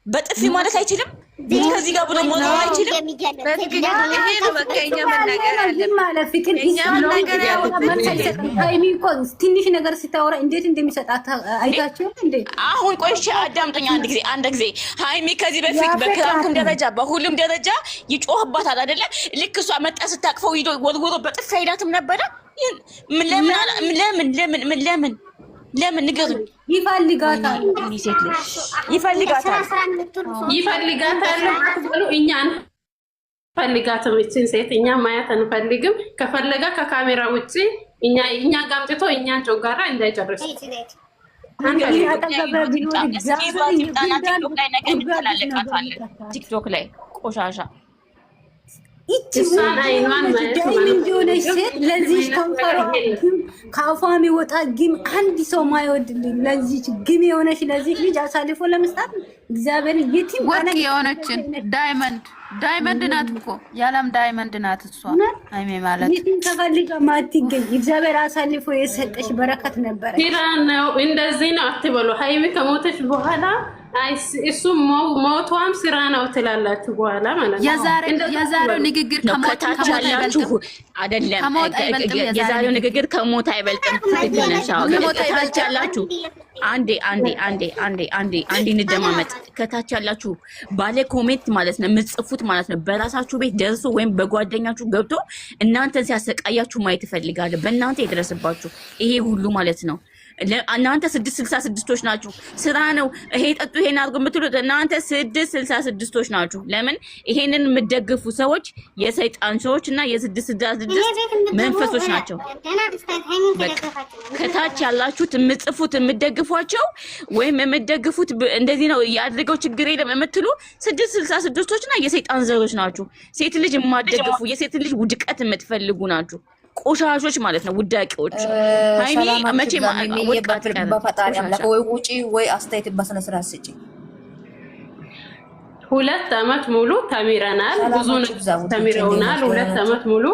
በጥፊ ማለት አይችልም። ከዚህ ጋር ብሎ ሞት አይችልም። ይሄ ነው በቃኛ መናገር አለብን ማለት ፍቅር ትንሽ ነገር ሲታወራ እንዴት እንደሚሰጣት አይታችሁ እንዴ? አሁን ቆይሽ አዳምጠኛ አንድ ጊዜ ሃይሚ ከዚህ በፊት በክራንክም ደረጃ በሁሉም ደረጃ ይጮህባታል አይደለ? ልክ እሷ መጣ ስታቅፈው ይዶ ወልወሎ በጥፊ አይላትም ነበረ። ለምን ንገሩኝ። ይፈልጋታል ብሎ እኛን ፈልጋትም እቺን ሴት እኛ ማየት አንፈልግም። ከፈለጋ ከካሜራ ውጪ እኛ ጋምጥቶ እኛን ጮጋራ እንዳይጨርስ ቲክቶክ ላይ ቆሻሻ እንዲሆነች ሴት ለዚህ ከንፈሯ ከአፏ የሚወጣ ግም አንድ ሰው ማይወድልኝ ለዚህ ግም የሆነች ለዚህ ልጅ አሳልፎ ለመስጣት እግዚአብሔር የቲም ወርቅ የሆነችን ዳይመንድ ናት እኮ ያለም ዳይመንድ ናት እሷ። አይሜ ማለት የቲም ተፈልጋ ማትገኝ እግዚአብሔር አሳልፎ የሰጠሽ በረከት ነበረ። ነው እንደዚህ ነው አትበሉ። ሃይሚ ከሞተች በኋላ እሱ ሞቷም ስራ ነው ትላላችሁ በኋላ ማለት ነው። የዛሬው ንግግር ከሞት ያላችሁ አይደለም። የዛሬው ንግግር ከሞት አይበልጥም። ከታች ያላችሁ አንዴ እንደማመጥ ከታች ያላችሁ ባለ ኮሜንት ማለት ነው የምትጽፉት ማለት ነው በራሳችሁ ቤት ደርሶ ወይም በጓደኛችሁ ገብቶ እናንተን ሲያሰቃያችሁ ማየት እፈልጋለሁ። በእናንተ የደረሰባችሁ ይሄ ሁሉ ማለት ነው። እናንተ 666ቶች ናችሁ። ስራ ነው ይሄ ጠጡ ይሄን አድርጉ የምትሉት እናንተ 666ቶች ናችሁ። ለምን ይሄንን የምትደግፉ ሰዎች የሰይጣን ሰዎች እና የ666 መንፈሶች ናቸው። ከታች ያላችሁት የምትጽፉት የምትደግፏቸው ወይም የምትደግፉት እንደዚህ ነው ያድርገው ችግር የለም የምትሉ 666ቶች እና የሰይጣን ዘሮች ናችሁ። ሴት ልጅ የማትደግፉ የሴት ልጅ ውድቀት የምትፈልጉ ናችሁ። ቆሻሾች ማለት ነው ውዳቂዎች። ሃይሚ መቼ ወጣት በፈጣሪ አምላክ ወይ ውጪ ወይ አስተያየት በስነ ስርዓት ስጪ። 2 አመት ሙሉ ተሚረናል፣ ብዙ ነገር ተሚረውናል። 2 አመት ሙሉ